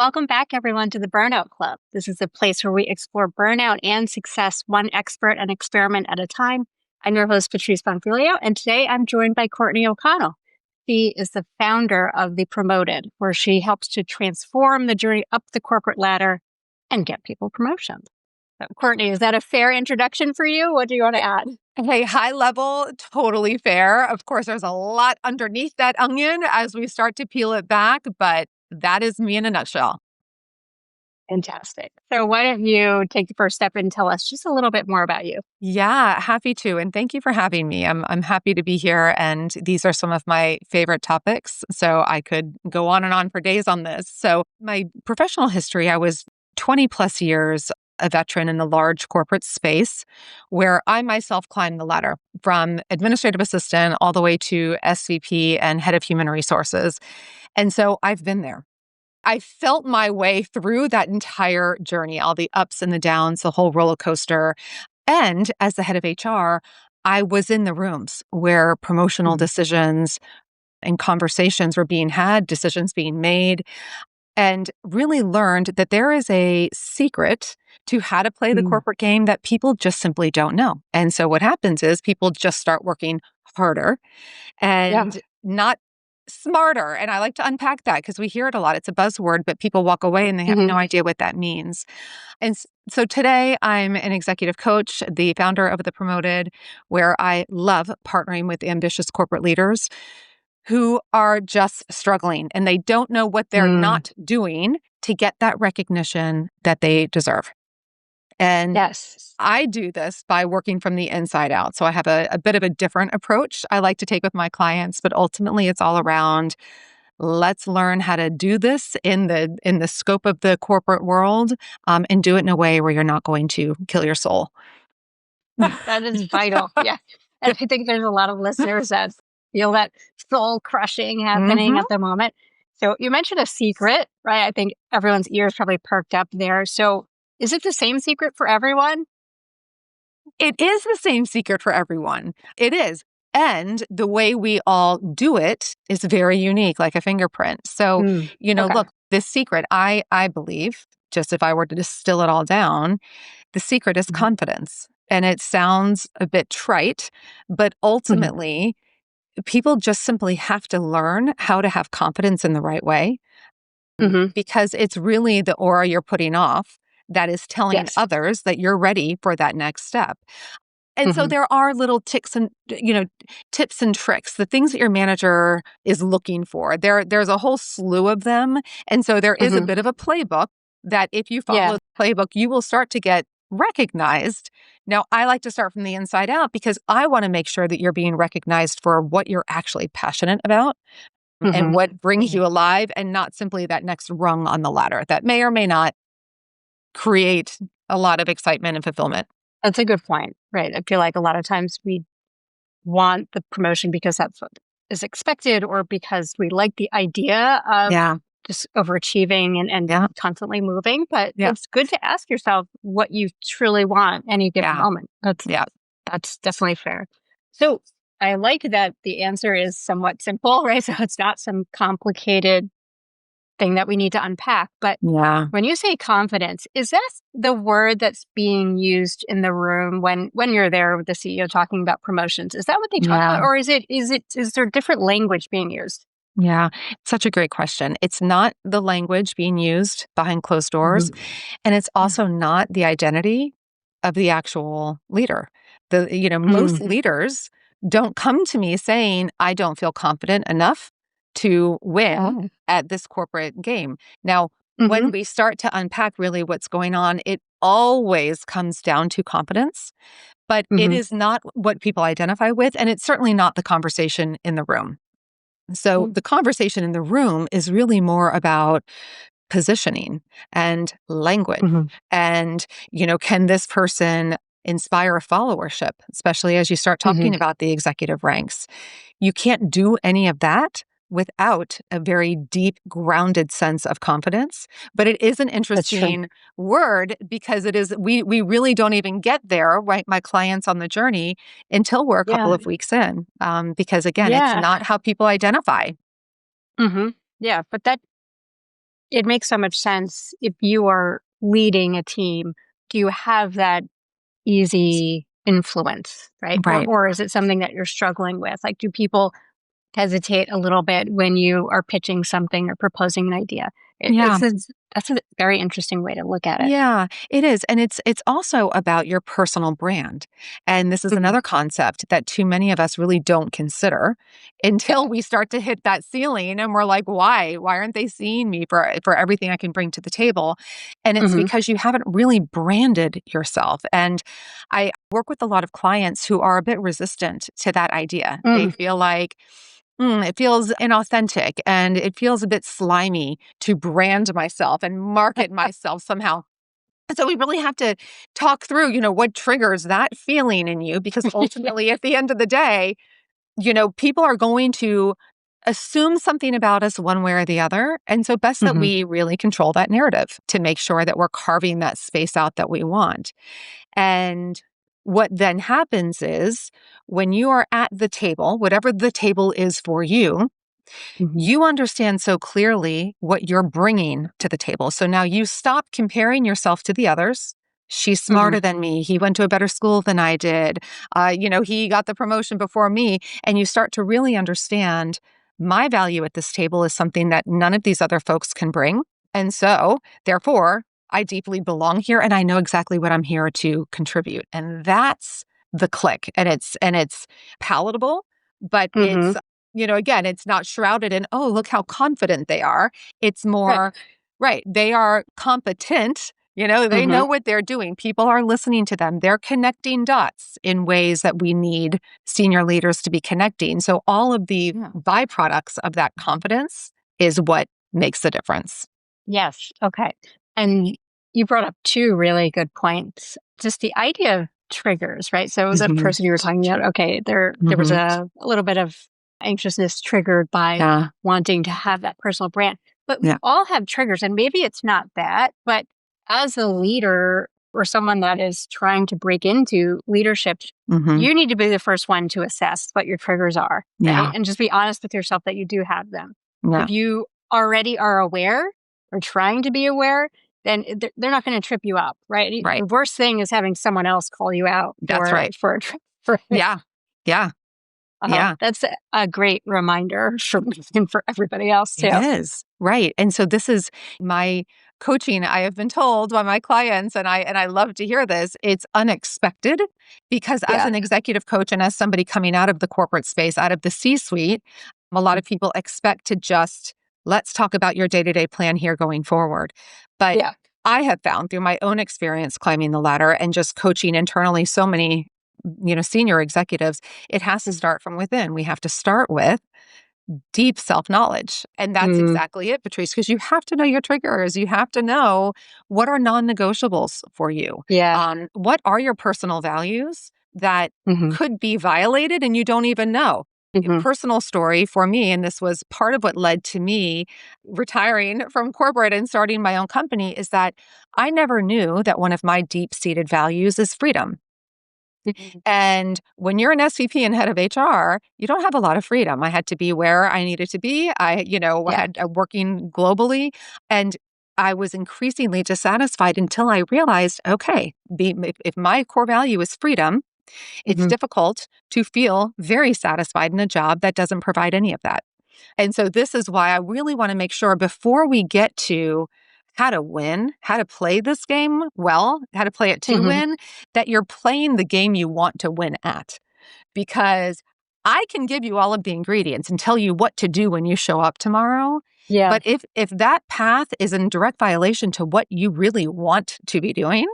Welcome back, everyone, to the Burnout Club. This is a place where we explore burnout and success, one expert and experiment at a time. I'm your host, Patrice Bonfiglio, and today I'm joined by Courtney O'Connell. She is the founder of The Promoted, where she helps to transform the journey up the corporate ladder and get people promotions. So, Courtney, is that a fair introduction for you? What do you want to add? Hey, high level, totally fair. Of course, there's a lot underneath that onion as we start to peel it back, but that is me in a nutshell. Fantastic. So why don't you take the first step and tell us just a little bit more about you? Yeah, happy to. And thank you for having me. I'm happy to be here. And these are some of my favorite topics. So I could go on and on for days on this. So my professional history, I was 20 plus years a veteran in the large corporate space where I myself climbed the ladder from administrative assistant all the way to SVP and head of human resources. And so I've been there. I felt my way through that entire journey, all the ups and the downs, the whole roller coaster. And as the head of HR, I was in the rooms where promotional decisions and conversations were being had, decisions being made, and really learned that there is a secret to how to play the corporate game that people just simply don't know. And so what happens is people just start working harder and not smarter. And I like to unpack that because we hear it a lot. It's a buzzword, but people walk away and they have no idea what that means. And so today I'm an executive coach, the founder of The Promoted, where I love partnering with ambitious corporate leaders who are just struggling and they don't know what they're not doing to get that recognition that they deserve. And I do this by working from the inside out. So I have a bit of a different approach I like to take with my clients, but ultimately it's all around let's learn how to do this in the scope of the corporate world and do it in a way where you're not going to kill your soul. That is vital. Yeah. And I think there's a lot of listeners that feel that soul crushing happening at the moment. So you mentioned a secret, right? I think everyone's ears probably perked up there. So is it the same secret for everyone? It is the same secret for everyone. It is. And the way we all do it is very unique, like a fingerprint. So, look, this secret, I believe, just if I were to distill it all down, the secret is confidence. And it sounds a bit trite, but ultimately, people just simply have to learn how to have confidence in the right way because it's really the aura you're putting off that is telling others that you're ready for that next step. And so there are little tips and tricks, the things that your manager is looking for. There's a whole slew of them. And so there is a bit of a playbook that if you follow the playbook, you will start to get recognized. Now, I like to start from the inside out because I want to make sure that you're being recognized for what you're actually passionate about and what brings you alive and not simply that next rung on the ladder that may or may not create a lot of excitement and fulfillment. That's a good point, right? I feel like a lot of times we want the promotion because that's what is expected or because we like the idea of just overachieving and constantly moving. But it's good to ask yourself what you truly want any given moment. That's definitely fair. So I like that the answer is somewhat simple, right? So it's not some complicated thing that we need to unpack. But when you say confidence, is that the word that's being used in the room when you're there with the CEO talking about promotions? Is that what they talk about? Or is there different language being used? Yeah, such a great question. It's not the language being used behind closed doors, and it's also not the identity of the actual leader. Most leaders don't come to me saying, I don't feel confident enough to win at this corporate game. Now, when we start to unpack really what's going on, it always comes down to competence, but it is not what people identify with, and it's certainly not the conversation in the room. So the conversation in the room is really more about positioning and language. And, can this person inspire a followership, especially as you start talking about the executive ranks? You can't do any of that without a very deep, grounded sense of confidence. But it is an interesting word because it is, we really don't even get there, right? My clients on the journey until we're a couple of weeks in. Because again, it's not how people identify. Yeah, but that it makes so much sense. If you are leading a team, do you have that easy influence, right? Right. Or is it something that you're struggling with? Like, do people hesitate a little bit when you are pitching something or proposing an idea? Yeah. That's a very interesting way to look at it. Yeah, it is. And it's also about your personal brand. And this is Mhm. another concept that too many of us really don't consider until we start to hit that ceiling and we're like, why? Why aren't they seeing me for everything I can bring to the table? And it's Mhm. because you haven't really branded yourself. And I work with a lot of clients who are a bit resistant to that idea. They Mm. feel like it feels inauthentic and it feels a bit slimy to brand myself and market myself somehow. And so we really have to talk through, what triggers that feeling in you, because ultimately at the end of the day, people are going to assume something about us one way or the other. And so best that Mhm. we really control that narrative to make sure that we're carving that space out that we want. And what then happens is when you are at the table, whatever the table is for you, Mhm. you understand so clearly what you're bringing to the table. So now you stop comparing yourself to the others. She's Mhm. smarter than me. He went to a better school than I did. He got the promotion before me. And you start to really understand my value at this table is something that none of these other folks can bring. And so, therefore, I deeply belong here and I know exactly what I'm here to contribute. And that's the click. And it's palatable, but Mhm. again, it's not shrouded in, oh, look how confident they are. It's Right. more, right, they are competent. They Mhm. know what they're doing. People are listening to them. They're connecting dots in ways that we need senior leaders to be connecting. So all of the byproducts of that confidence is what makes the difference. Yes. Okay. And you brought up two really good points. Just the idea of triggers, right? So the Mhm. person you were talking about, okay, there was Mhm. a little bit of anxiousness triggered by Yeah. wanting to have that personal brand. But we Yeah. all have triggers, and maybe it's not that, but as a leader or someone that is trying to break into leadership, Mhm. you need to be the first one to assess what your triggers are, right? Yeah. And just be honest with yourself that you do have them. Yeah. If you already are aware or trying to be aware, then they're not going to trip you up, right? Right. The worst thing is having someone else call you out That's right. for a for Yeah. Yeah. Yeah. that's a great reminder for me and for everybody else It too. is. Right. And so this is my coaching. I have been told by my clients, and I love to hear this, it's unexpected because as Yeah. an executive coach and as somebody coming out of the corporate space, out of the C-suite, a lot of people expect to just, let's talk about your day-to-day plan here going forward. But Yeah. I have found through my own experience climbing the ladder and just coaching internally so many, senior executives, it has to start from within. We have to start with deep self-knowledge. And that's Mm, exactly it, Patrice, because you have to know your triggers. You have to know what are non-negotiables for you. yeah. What are your personal values that Hmm. could be violated and you don't even know. A Hmm. personal story for me, and this was part of what led to me retiring from corporate and starting my own company, is that I never knew that one of my deep-seated values is freedom. And when you're an SVP and head of HR, you don't have a lot of freedom. I had to be where I needed to be. I Yeah. had working globally, and I was increasingly dissatisfied until I realized, okay, if my core value is freedom, it's Hmm. difficult to feel very satisfied in a job that doesn't provide any of that. And so this is why I really want to make sure before we get to how to win, how to play this game well, how to play it to Hmm. win, that you're playing the game you want to win at. Because I can give you all of the ingredients and tell you what to do when you show up tomorrow. Yeah. But if that path is in direct violation to what you really want to be doing,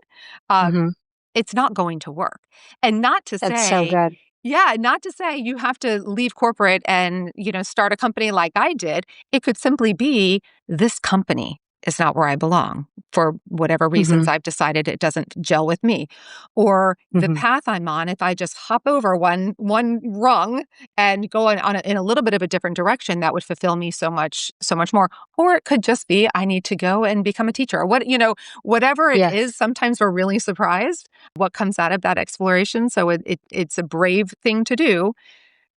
Hmm. it's not going to work. And not to That's so say, good. yeah, not to say you have to leave corporate and, start a company like I did. It could simply be this company is not where I belong for whatever Hmm. reasons I've decided it doesn't gel with me. Or the Hmm. path I'm on, if I just hop over one rung and go in a little bit of a different direction, that would fulfill me so much more. Or it could just be I need to go and become a teacher. Whatever it Yeah. is, sometimes we're really surprised what comes out of that exploration. So it's a brave thing to do.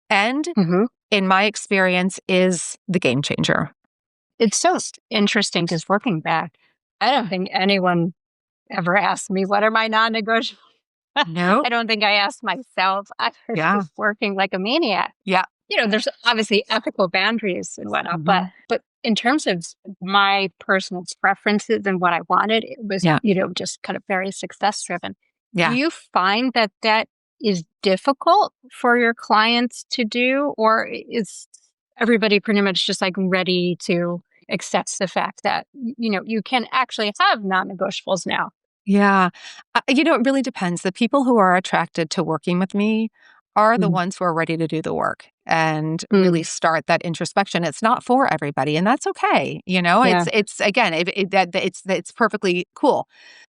And Hmm. in my experience, is the game changer. It's so interesting because looking back, I don't think anyone ever asked me, what are my non-negotiables? No. I don't think I asked myself. I was just working like a maniac. Yeah. There's obviously ethical boundaries and whatnot, but in terms of my personal preferences and what I wanted, it was, just kind of very success driven. Yeah. Do you find that is difficult for your clients to do, or is everybody pretty much just like ready to accept the fact that, you can actually have non-negotiables now? Yeah. It really depends. The people who are attracted to working with me are the ones who are ready to do the work and really start that introspection. It's not for everybody, and that's okay. It's again, it's perfectly cool.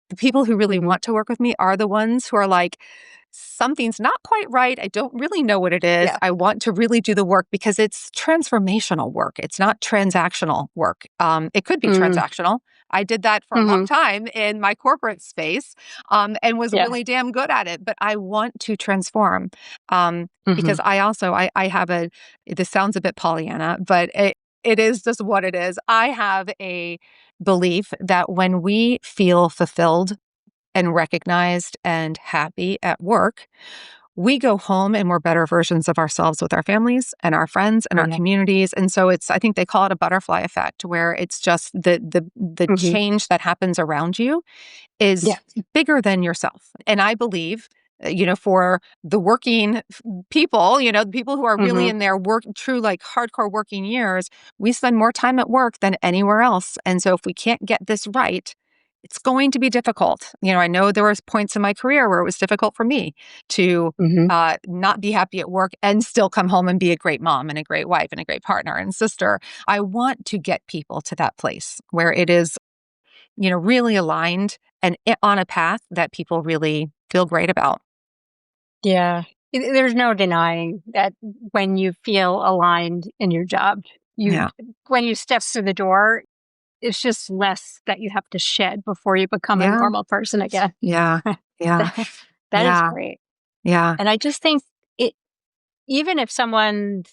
The people who really want to work with me are the ones who are like, something's not quite right. I don't really know what it is. Yeah. I want to really do the work because it's transformational work. It's not transactional work. It could be transactional. I did that for a long time in my corporate space and was really damn good at it. But I want to transform because I have this sounds a bit Pollyanna, but it is just what it is. I have a belief that when we feel fulfilled and recognized and happy at work, we go home and we're better versions of ourselves with our families and our friends and our communities. And so I think they call it a butterfly effect, where it's just the change that happens around you is bigger than yourself. And I believe, for the working people, the people who are really in their true like hardcore working years, we spend more time at work than anywhere else. And so if we can't get this right, it's going to be difficult. I know there was points in my career where it was difficult for me to not be happy at work and still come home and be a great mom and a great wife and a great partner and sister. I want to get people to that place where it is, really aligned and on a path that people really feel great about. Yeah. There's no denying that when you feel aligned in your job, when you step through the door, it's just less that you have to shed before you become a normal person again. Yeah. Yeah. That is great. Yeah. And I just think even if someone's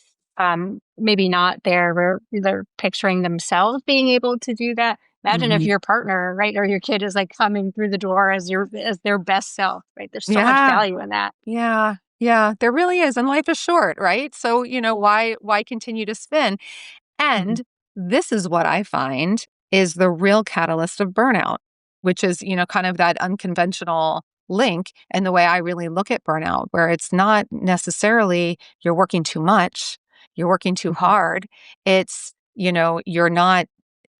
maybe not there where they're picturing themselves being able to do that, imagine if your partner, right, or your kid is like coming through the door as their best self, right? There's so much value in that. Yeah. Yeah. There really is. And life is short, right? So, why continue to spin? And this is what I find is the real catalyst of burnout, which is, kind of that unconventional link and the way I really look at burnout, where it's not necessarily you're working too much, you're working too hard. It's, you're not,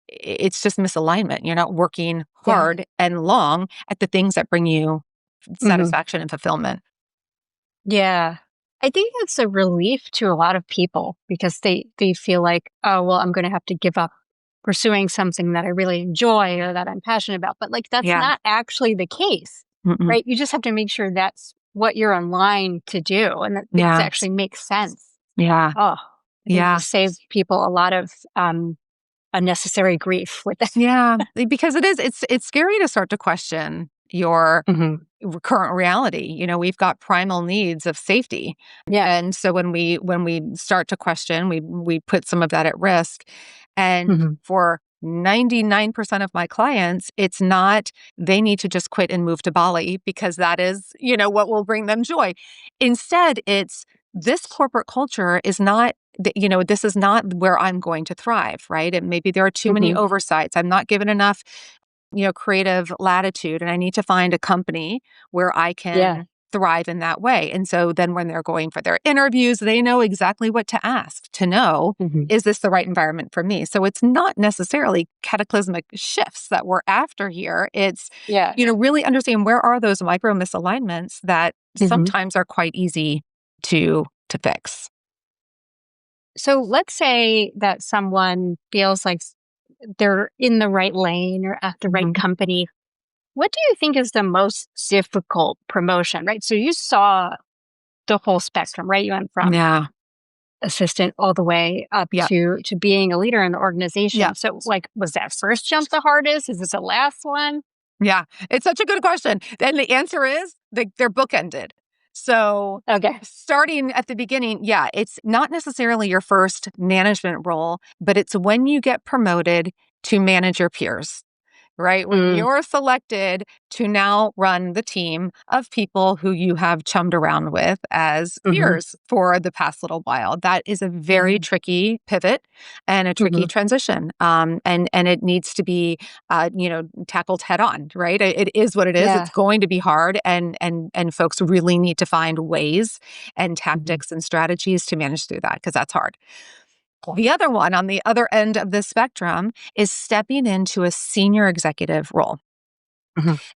it's just misalignment. You're not working hard and long at the things that bring you satisfaction and fulfillment. Yeah. I think it's a relief to a lot of people because they feel like, oh, well, I'm going to have to give up pursuing something that I really enjoy or that I'm passionate about. But like, that's not actually the case, right? You just have to make sure that's what you're online to do and that it actually makes sense. Yeah. Oh, I think it saves people a lot of unnecessary grief with that. Yeah, because it's scary to start to question your current reality. We've got primal needs of safety. Yeah. And so when we start to question, we put some of that at risk. And for 99% of my clients, it's not they need to just quit and move to Bali because that is, what will bring them joy. Instead, it's this corporate culture is not, this is not where I'm going to thrive, right? And maybe there are too many oversights. I'm not given enough creative latitude, and I need to find a company where I can thrive in that way. And so then when they're going for their interviews, they know exactly what to ask to know, is this the right environment for me? So it's not necessarily cataclysmic shifts that we're after here. It's, really understanding where are those micro misalignments that sometimes are quite easy to fix. So let's say that someone feels like they're in the right lane or at the right company. What do you think is the most difficult promotion, right? So you saw the whole spectrum, right? You went from assistant all the way up to being a leader in the organization. Yeah. So like, was that first jump the hardest? Is this the last one? Yeah, it's such a good question. And the answer is they're bookended. So Okay. starting at the beginning, yeah, it's not necessarily your first management role, but it's when you get promoted to manage your peers. Right? When you're selected to now run the team of people who you have chummed around with as peers for the past little while. That is a very tricky pivot and a tricky transition. And it needs to be, tackled head on, right? It is what it is. Yeah. It's going to be hard. And folks really need to find ways and tactics and strategies to manage through that because that's hard. The other one on the other end of the spectrum is stepping into a senior executive role.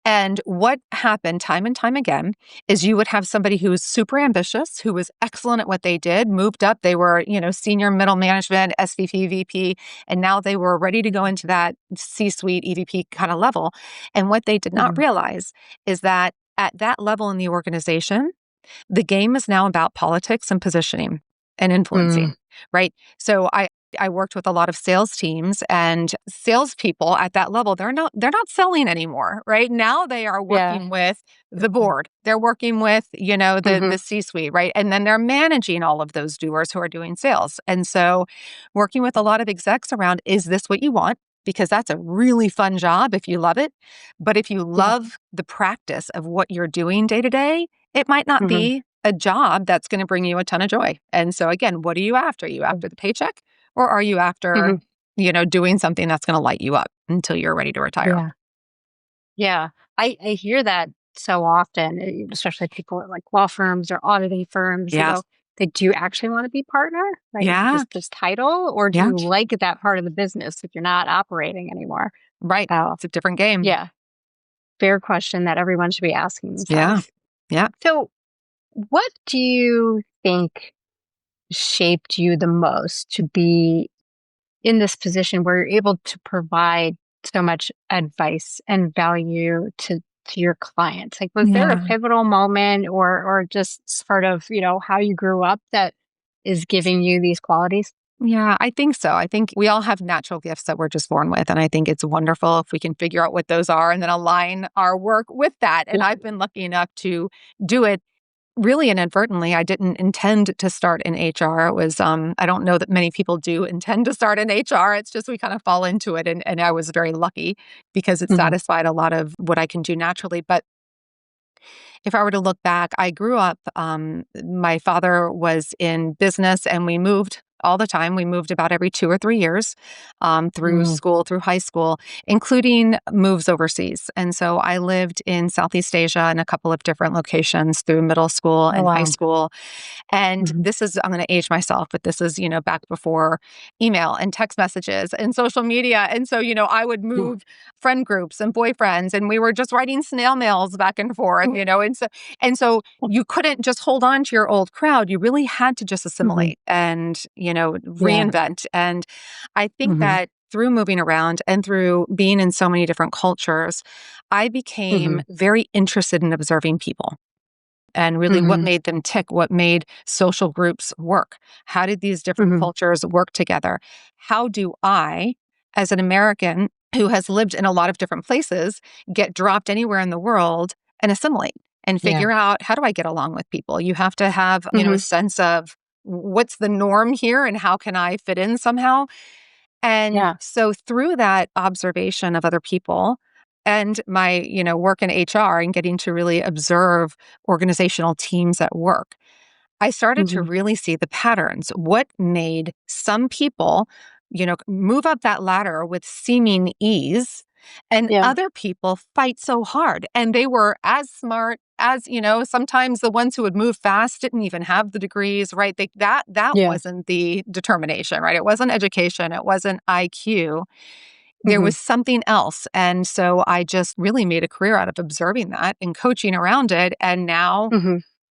And what happened time and time again is you would have somebody who was super ambitious, who was excellent at what they did, moved up. They were, senior middle management, SVP, VP, and now they were ready to go into that C-suite EVP kind of level. And what they did not realize is that at that level in the organization, the game is now about politics and positioning and influencing, right? So I worked with a lot of sales teams and salespeople at that level. They're not selling anymore, right? Now they are working with the board. They're working with, the C-suite, right? And then they're managing all of those doers who are doing sales. And so working with a lot of execs around, is this what you want? Because that's a really fun job if you love it. But if you love the practice of what you're doing day to day, it might not be a job that's going to bring you a ton of joy. And so again, what are you after? Are you after the paycheck? Or are you after, doing something that's going to light you up until you're ready to retire? Yeah. I hear that so often, especially people at like law firms or auditing firms. They do actually want to be partner, right? Yeah. This title, or do you like that part of the business if you're not operating anymore? Right. It's a different game. Yeah. Fair question that everyone should be asking themselves. Yeah. So what do you think shaped you the most to be in this position where you're able to provide so much advice and value to your clients? Like, was there a pivotal moment or just sort of, how you grew up that is giving you these qualities? Yeah, I think so. I think we all have natural gifts that we're just born with. And I think it's wonderful if we can figure out what those are and then align our work with that. And I've been lucky enough to do it really inadvertently. I didn't intend to start in HR. It was, I don't know that many people do intend to start in HR. It's just we kind of fall into it. And I was very lucky because it satisfied a lot of what I can do naturally. But if I were to look back, I grew up, my father was in business and we moved all the time. We moved about every 2 or 3 years through school, through high school, including moves overseas. And so I lived in Southeast Asia in a couple of different locations through middle school and high school. And this is, I'm going to age myself, but this is, back before email and text messages and social media. And so, I would move friend groups and boyfriends, and we were just writing snail mails back and forth, and so you couldn't just hold on to your old crowd. You really had to just assimilate and, reinvent. And I think that through moving around and through being in so many different cultures, I became very interested in observing people. And really what made them tick, what made social groups work. How did these different cultures work together? How do I, as an American who has lived in a lot of different places, get dropped anywhere in the world and assimilate and figure out, how do I get along with people? You have to have, a sense of what's the norm here and how can I fit in somehow? And so through that observation of other people, and my, work in HR and getting to really observe organizational teams at work, I started to really see the patterns. What made some people, move up that ladder with seeming ease, and other people fight so hard. And they were as smart as, sometimes the ones who would move fast didn't even have the degrees, right? That wasn't the determination, right? It wasn't education. It wasn't IQ. There was something else. And so I just really made a career out of observing that and coaching around it. And now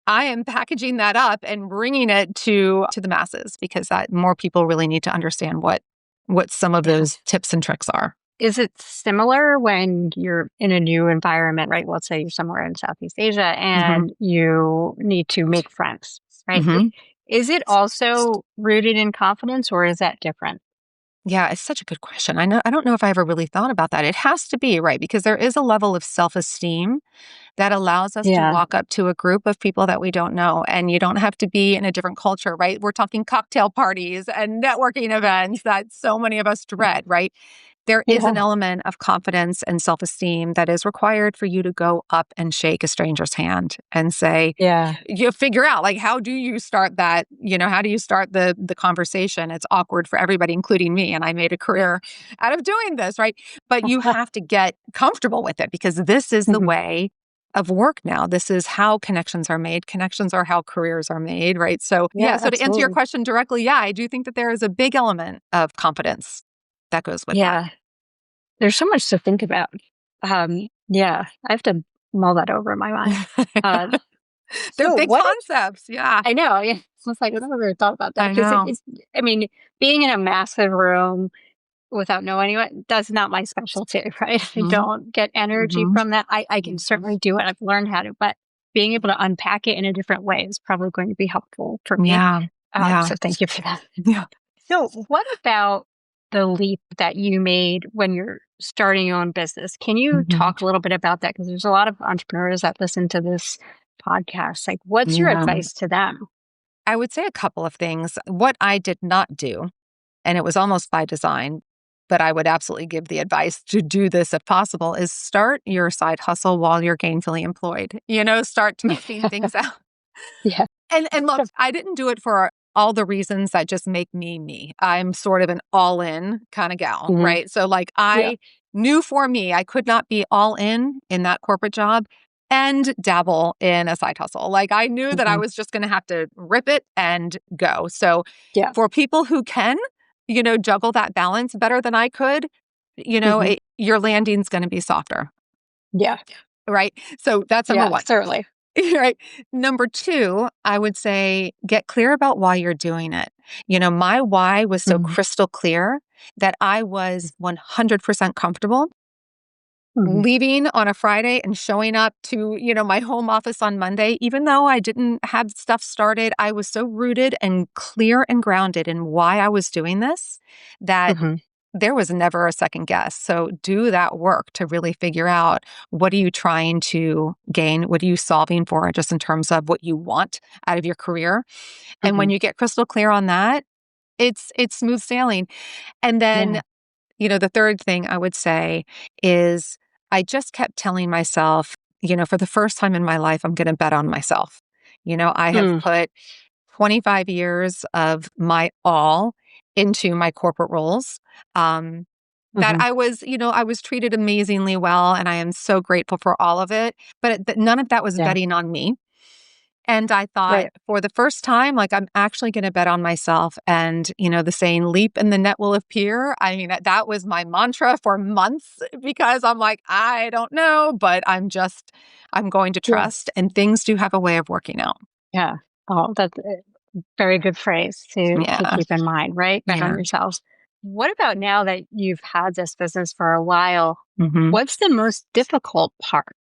I am packaging that up and bringing it to the masses because that more people really need to understand what some of those tips and tricks are. Is it similar when you're in a new environment, right? Let's say you're somewhere in Southeast Asia and you need to make friends, right? Is it also rooted in confidence or is that different? Yeah, it's such a good question. I don't know if I ever really thought about that. It has to be, right? Because there is a level of self-esteem that allows us to Yeah. walk up to a group of people that we don't know. And you don't have to be in a different culture, right? We're talking cocktail parties and networking events that so many of us dread, right? There is an Yeah. element of confidence and self-esteem that is required for you to go up and shake a stranger's hand and say, Yeah. you figure out, like, how do you start that, how do you start the conversation? It's awkward for everybody, including me. And I made a career out of doing this, right? But you have to get comfortable with it because this is the Mhm. way of work now. This is how connections are made. Connections are how careers are made, right? So, Yeah, so to answer your absolutely. question directly, yeah, I do think that there is a big element of confidence that goes with that. Yeah. There's so much to think about. Yeah, I have to mull that over in my mind. Uh, They're so big what if concepts. Yeah, I know, yeah. It's like I never really thought about that I because know. it's I mean, being in a massive room without knowing anyone, that's not my specialty, right? I Hmm. don't get energy Hmm. from that. I can certainly do it. I've learned how to, but being able to unpack it in a different way is probably going to be helpful for me. Yeah, yeah, So thank you for that. yeah. So, what about the leap that you made when you're starting your own business? Can you Hmm. talk a little bit about that? Because there's a lot of entrepreneurs that listen to this podcast. Like, what's your Yeah. advice to them? I would say a couple of things. What I did not do, and it was almost by design, but I would absolutely give the advice to do this if possible, is start your side hustle while you're gainfully employed. Start testing things out. Yeah. And look, I didn't do it for all the reasons that just make me me. I'm sort of an all-in kind of gal, Hmm. right? So like Yeah. I knew for me, I could not be all in that corporate job and dabble in a side hustle. Like I knew that I Hmm. was just going to have to rip it and go. So Yeah. for people who can, juggle that balance better than I could, Hmm. your landing's going to be softer, Yeah. right? So that's number Yeah. one. Certainly. Right. Number two, I would say get clear about why you're doing it. My why was so Hmm. crystal clear that I was 100% comfortable Hmm. leaving on a Friday and showing up to, my home office on Monday. Even though I didn't have stuff started, I was so rooted and clear and grounded in why I was doing this that Hmm. there was never a second guess. So do that work to really figure out what are you trying to gain? What are you solving for just in terms of what you want out of your career? And Hmm. when you get crystal clear on that, it's smooth sailing. And then, Yeah. the third thing I would say is I just kept telling myself, for the first time in my life, I'm going to bet on myself. I have Mm. put 25 years of my all into my corporate roles. That Hmm. I was treated amazingly well, and I am so grateful for all of it. But none of that was Yeah. betting on me. And I thought Right. for the first time, like I'm actually going to bet on myself. And, the saying, leap and the net will appear. I mean, that was my mantra for months because I'm like, I don't know, but I'm going to Yeah. trust. And things do have a way of working out. Yeah. Oh, that's a very good phrase to Yeah. keep in mind, right? Bet on Yeah. yourselves. What about now that you've had this business for a while? Hmm. What's the most difficult part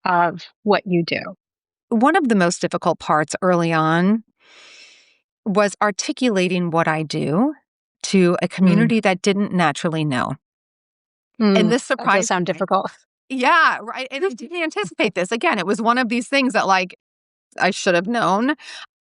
of what you do? One of the most difficult parts early on was articulating what I do to a Mm. community that didn't naturally know. And Mm. this That does surprised sound me. difficult. Yeah, right. And I didn't anticipate this. Again, it was one of these things that like I should have known.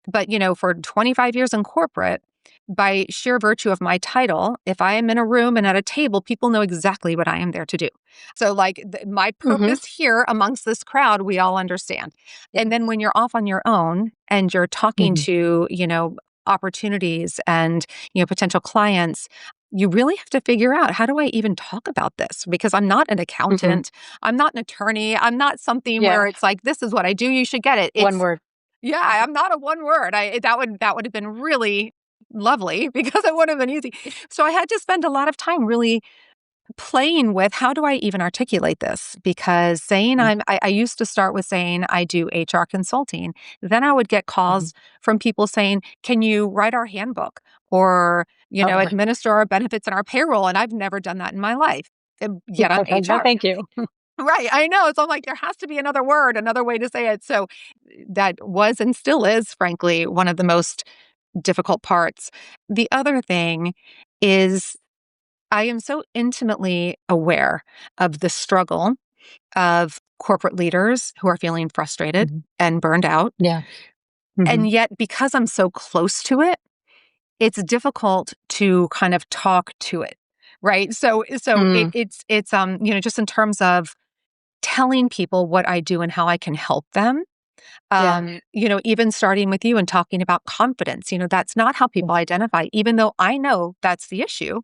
But, for 25 years in corporate, by sheer virtue of my title, if I am in a room and at a table, people know exactly what I am there to do. So, like, my Hmm. purpose here amongst this crowd, we all understand. Yeah. And then when you're off on your own and you're talking Hmm. to, opportunities and, potential clients, you really have to figure out how do I even talk about this? Because I'm not an Hmm. accountant. I'm not an attorney. I'm not something where Yeah. it's like, this is what I do. You should get it. One It's word. yeah, I'm not a one word. That would have been really lovely because it would have been easy. So I had to spend a lot of time really playing with how do I even articulate this? Because saying I used to start with saying I do HR consulting. Then I would get Hmm. calls from people saying, "Can you write our handbook or Oh, administer our benefits and our payroll?" And I've never done that in my life. And yet I'm no, HR. thank you. Right, I know. So I'm like, there has to be another word, another way to say it. So that was and still is, frankly, one of the most difficult parts. The other thing is I am so intimately aware of the struggle of corporate leaders who are feeling frustrated and burned out. Yeah. And yet, because I'm so close to it, it's difficult to kind of talk to it, right? So it's just in terms of telling people what I do and how I can help them. Even starting with you and talking about confidence, that's not how people identify, even though I know that's the issue.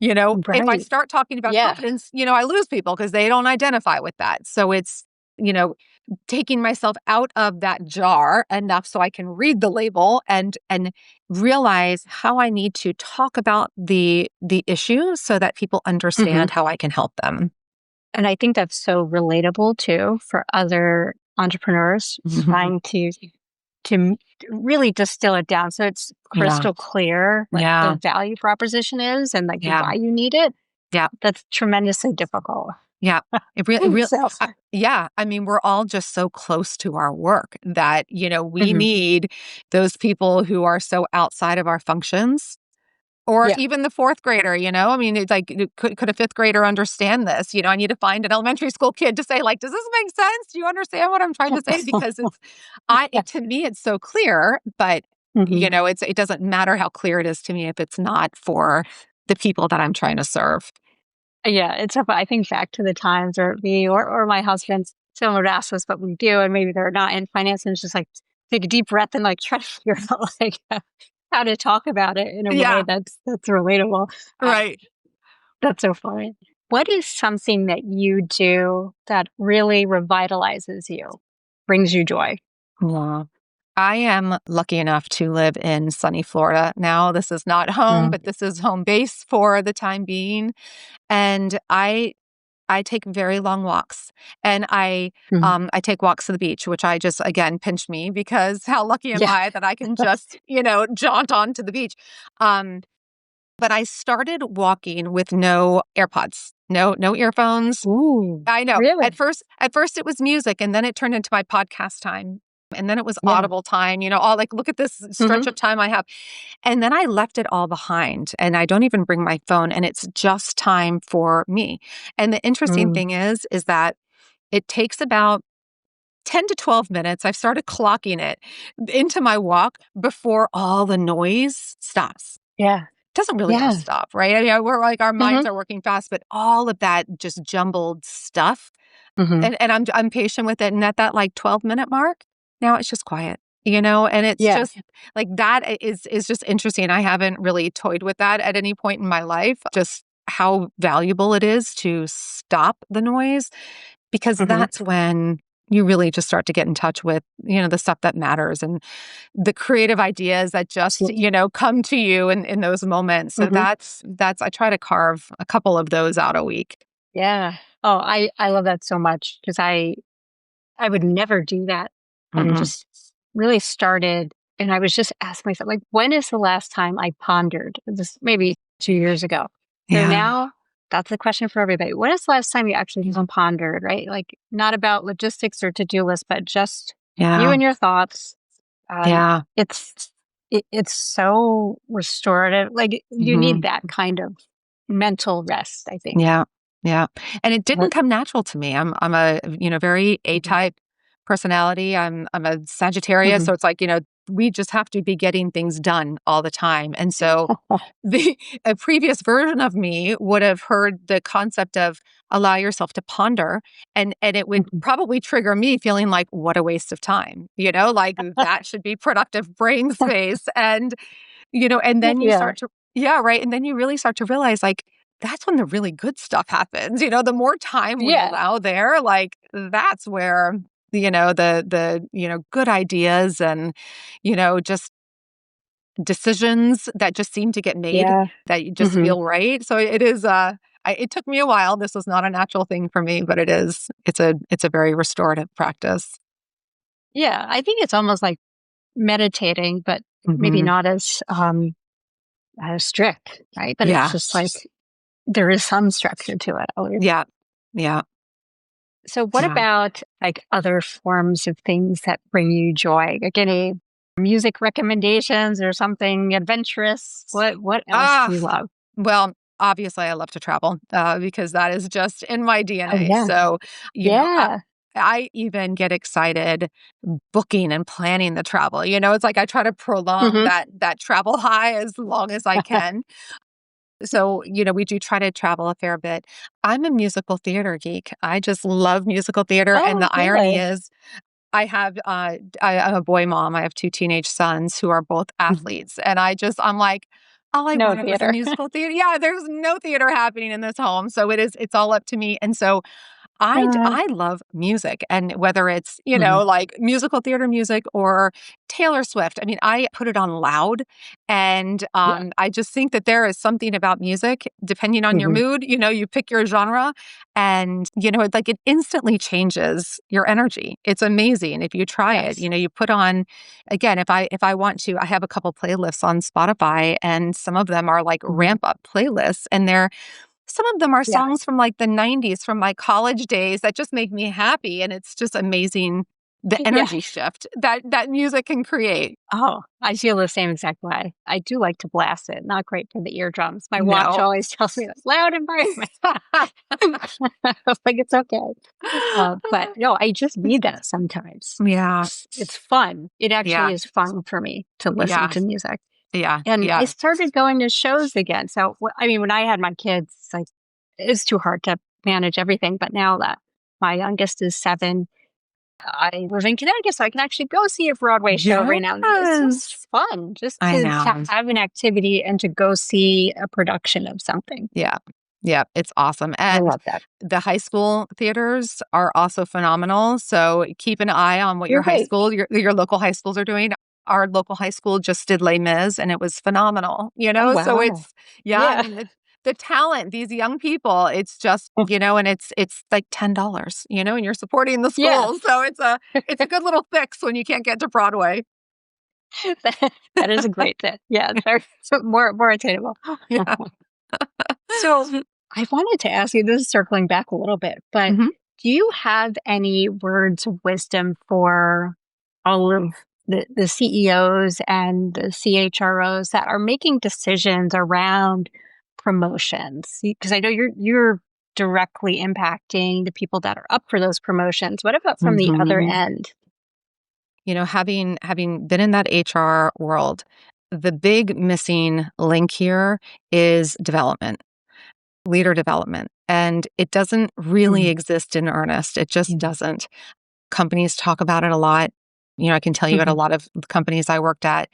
If I start talking about confidence, I lose people because they don't identify with that. So it's, taking myself out of that jar enough so I can read the label and realize how I need to talk about the issue so that people understand how I can help them. And I think that's so relatable too for other entrepreneurs trying to really distill it down so it's crystal clear what the value proposition is and why you need it. Yeah. That's tremendously difficult. Yeah. It really, I mean, we're all just so close to our work that, we need those people who are so outside of our functions. Or even the fourth grader, I mean, it's like, could a fifth grader understand this? I need to find an elementary school kid to say, does this make sense? Do you understand what I'm trying to say? Because to me, it's so clear, but, it doesn't matter how clear it is to me if it's not for the people that I'm trying to serve. Yeah, it's I think back to the times where me or my husband, someone would ask us what we do, and maybe they're not in finance, and it's just take a deep breath and try to figure out how to talk about it in a way that's relatable. Right. That's so funny. What is something that you do that really revitalizes you, brings you joy? Wow. I am lucky enough to live in sunny Florida now. This is not home, but this is home base for the time being. And I take very long walks, and I take walks to the beach, which I just, again, pinch me because how lucky am I that I can just, jaunt onto the beach. But I started walking with no AirPods, no earphones. Ooh, I know. really? At first it was music, and then it turned into my podcast time. And then it was Audible time, all look at this stretch of time I have. And then I left it all behind, and I don't even bring my phone, and it's just time for me. And the interesting thing is that it takes about 10 to 12 minutes. I've started clocking it into my walk before all the noise stops. Yeah. It doesn't really all stop, right? I mean, we're our minds are working fast, but all of that just jumbled stuff. And I'm patient with it. And at that 12-minute mark, now it's just quiet, and it's just that is just interesting. I haven't really toyed with that at any point in my life, just how valuable it is to stop the noise, because that's when you really just start to get in touch with, the stuff that matters and the creative ideas that just, come to you in those moments. So that's, I try to carve a couple of those out a week. Yeah. Oh, I love that so much because I would never do that and just really started. And I was just asking myself, when is the last time I pondered? This maybe 2 years ago. So now that's the question for everybody. When is the last time you actually pondered, right? Not about logistics or to-do lists, but just you and your thoughts. It's so restorative. You need that kind of mental rest, I think. Yeah. Yeah. And it didn't come natural to me. I'm a, very A-type personality. I'm a Sagittarius. So it's we just have to be getting things done all the time. And so a previous version of me would have heard the concept of allow yourself to ponder, and it would probably trigger me feeling like, what a waste of time, that should be productive brain space. And, and then you start to, right. And then you really start to realize that's when the really good stuff happens. The more time we allow there, that's where, the good ideas and, just decisions that just seem to get made that you just feel right. So it is, it took me a while. This was not a natural thing for me, but it's a very restorative practice. Yeah. I think it's almost like meditating, but maybe not as strict, right? But it's just there is some structure to it. Always. Yeah. Yeah. So what about other forms of things that bring you joy? Any music recommendations or something adventurous? What else do you love? Well, obviously I love to travel because that is just in my Oh, DNA. yeah. So, you know, Yeah. I even get excited booking and planning the travel. It's like I try to prolong Hmm. that travel high as long as I can. So, we do try to travel a fair bit. I'm a musical theater geek. I just love musical theater. And Oh, the irony really? is, I'm a boy mom. I have two teenage sons who are both Mhm. athletes. And I'm like, all I No wanted was a theater. musical theater. Yeah, there's no theater happening in this home. So it's all up to me. And so Uh, I love music, and whether it's, mhm. like musical theater music or Taylor Swift. I mean, I put it on loud, and Yeah. I just think that there is something about music, depending on your Hmm. mood, you pick your genre, and it instantly changes your energy. It's amazing if you try it. Yes. You put on, again, if I want to, I have a couple playlists on Spotify, and some of them are like Hmm. ramp up playlists, and some of them are Yeah. songs from like the 90s, from my college days, that just make me happy. And it's just amazing the Yeah. energy shift that music can create. Oh, I feel the same exact way. I do like to blast it. Not great for the eardrums. My watch No. always tells me that's loud environment. Like it's okay. But no, I just need that sometimes. Yeah. It's fun. It actually Yeah. is fun for me to listen Yeah. to music. Yeah. And I Yeah. started going to shows again. So, I mean, when I had my kids, like, it's too hard to manage everything. But now that my youngest is 7, I live in Connecticut, so I can actually go see a Broadway show every now and then. It's Yes. just fun just I to know. have an activity and to go see a production of something. Yeah. Yeah. It's awesome. I And love that. the high school theaters are also phenomenal. So keep an eye on what You're right. your local high schools are doing. Our local high school just did Les Mis, and it was phenomenal, Oh, So wow. yeah, I Yeah. mean, the talent, these young people, it's just, and it's like $10, and you're supporting the Yeah. school. So it's a good little fix when you can't get to Broadway. That is a great tip. Yeah. They're more attainable. Yeah. So I wanted to ask you, this is circling back a little bit, but Mhm. do you have any words of wisdom for all of the CEOs and the CHROs that are making decisions around promotions? Because I know you're directly impacting the people that are up for those promotions. What about from the other Mhm. end? Having been in that HR world, the big missing link here is development, leader development. And it doesn't really Mhm. exist in earnest. It just doesn't. Companies talk about it a lot. I can tell you at a Mhm. lot of the companies I worked at,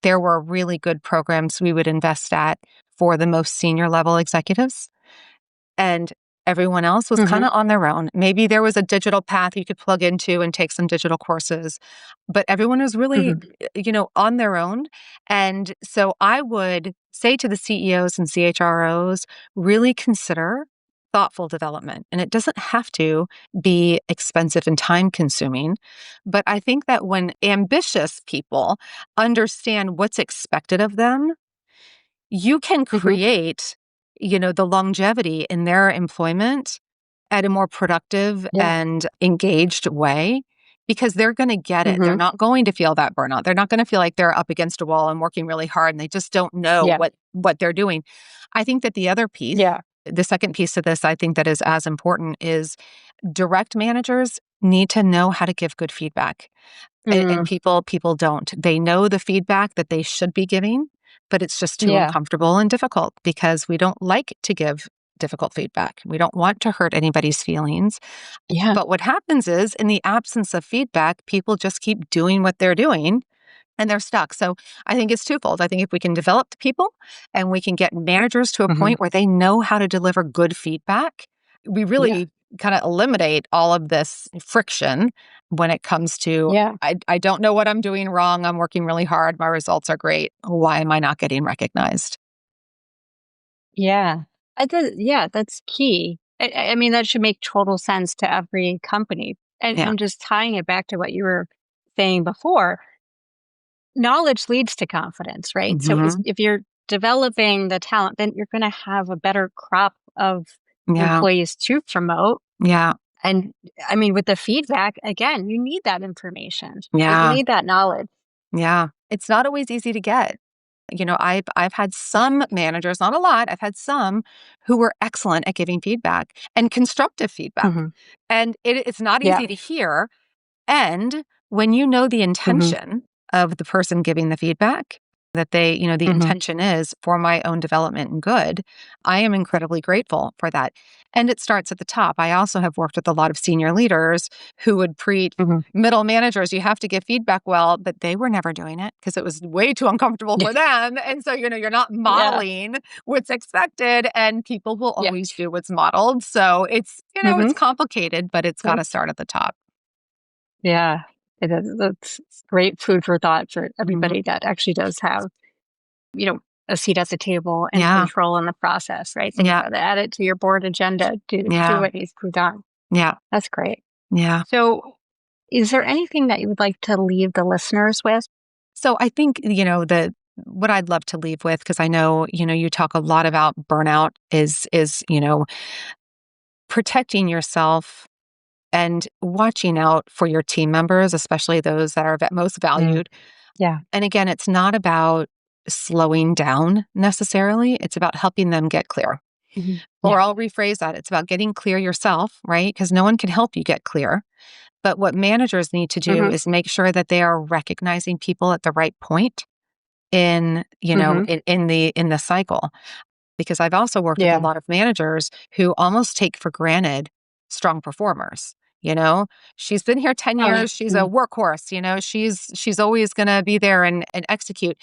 there were really good programs we would invest at for the most senior level executives. And everyone else was kind Mhm. of on their own. Maybe there was a digital path you could plug into and take some digital courses, but everyone was really, Mhm. on their own. And so I would say to the CEOs and CHROs, really consider thoughtful development. And it doesn't have to be expensive and time consuming. But I think that when ambitious people understand what's expected of them, you can Mhm. create, the longevity in their employment at a more productive Yeah. and engaged way, because they're going to get it. They're Mhm. not going to feel that burnout. They're not going to feel like they're up against a wall and working really hard and they just don't know Yeah. what they're doing. I think that the other piece, Yeah. the second piece to this, I think that is as important, is direct managers need to know how to give good feedback. And Mm. people don't. They know the feedback that they should be giving, but it's just too Yeah. uncomfortable and difficult because we don't like to give difficult feedback. We don't want to hurt anybody's feelings. Yeah. But what happens is, in the absence of feedback, people just keep doing what they're doing and they're stuck. So I think it's twofold. I think if we can develop the people and we can get managers to a Mhm. point where they know how to deliver good feedback, we Yeah. really kind of eliminate all of this friction when it comes to, Yeah. I don't know what I'm doing wrong. I'm working really hard. My results are great. Why am I not getting recognized? Yeah. Yeah, that's key. I mean, that should make total sense to every company. Yeah. And just tying it back to what you were saying before, knowledge leads to confidence, right? So Hmm. if you're developing the talent, then you're going to have a better crop of Yeah. employees to promote. Yeah. And I mean, with the feedback, again, you need that information. You Yeah. need that knowledge. Yeah. It's not always easy to get. I've had some managers, not a lot, I've had some who were excellent at giving feedback and constructive feedback. Mm-hmm. And it's not Yeah. easy to hear. And when you know the intention of the person giving the feedback, that the intention is for my own development and good, I am incredibly grateful for that. And it starts at the top. I also have worked with a lot of senior leaders who would preach middle managers, you have to give feedback well, but they were never doing it because it was way too uncomfortable for them. And so, you're not modeling what's expected, and people will always do what's modeled. So it's, it's complicated, but it's got to start at the top. Yeah, it is. That's great food for thought for everybody that actually does have, a seat at the table and control in the process, right? Think about it, add it to your board agenda, do what needs to be done. Yeah. That's great. Yeah. So is there anything that you would like to leave the listeners with? So I think, what I'd love to leave with, because I know, you talk a lot about burnout is, protecting yourself and watching out for your team members, especially those that are most valued. Yeah. And again, it's not about slowing down necessarily. It's about helping them get clear. Or I'll rephrase that. It's about getting clear yourself, right? Because no one can help you get clear. But what managers need to do is make sure that they are recognizing people at the right point in the cycle. Because I've also worked with a lot of managers who almost take for granted strong performers. She's been here 10 years. She's a workhorse. She's always going to be there and execute.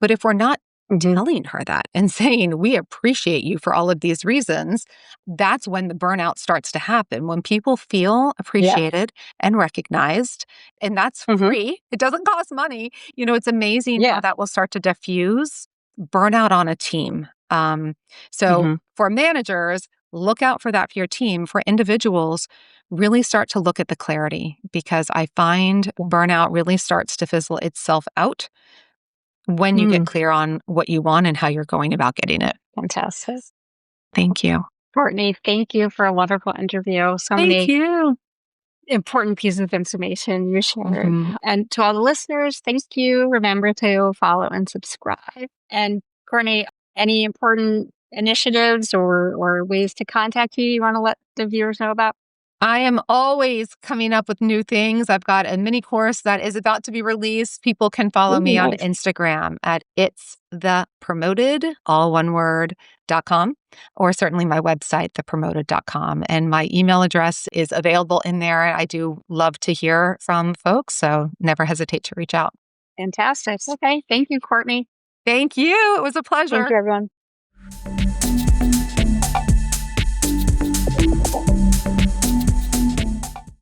But if we're not telling her that and saying, we appreciate you for all of these reasons, that's when the burnout starts to happen. When people feel appreciated and recognized, and that's free. It doesn't cost money. It's amazing how that will start to diffuse burnout on a team. So for managers, look out for that for your team. For individuals, really start to look at the clarity, because I find burnout really starts to fizzle itself out when you get clear on what you want and how you're going about getting it. Fantastic. Thank you. Courtney, thank you for a wonderful interview. Thank you. Important pieces of information you shared. And to all the listeners, thank you. Remember to follow and subscribe. And Courtney, any important initiatives or ways to contact you want to let the viewers know about? I am always coming up with new things. I've got a mini course that is about to be released. People can follow me on Instagram at itsthepromoted, all one word, .com, or certainly my website, thepromoted.com. And my email address is available in there. I do love to hear from folks, so never hesitate to reach out. Fantastic. Okay. Thank you, Courtney. Thank you. It was a pleasure. Thank you, everyone.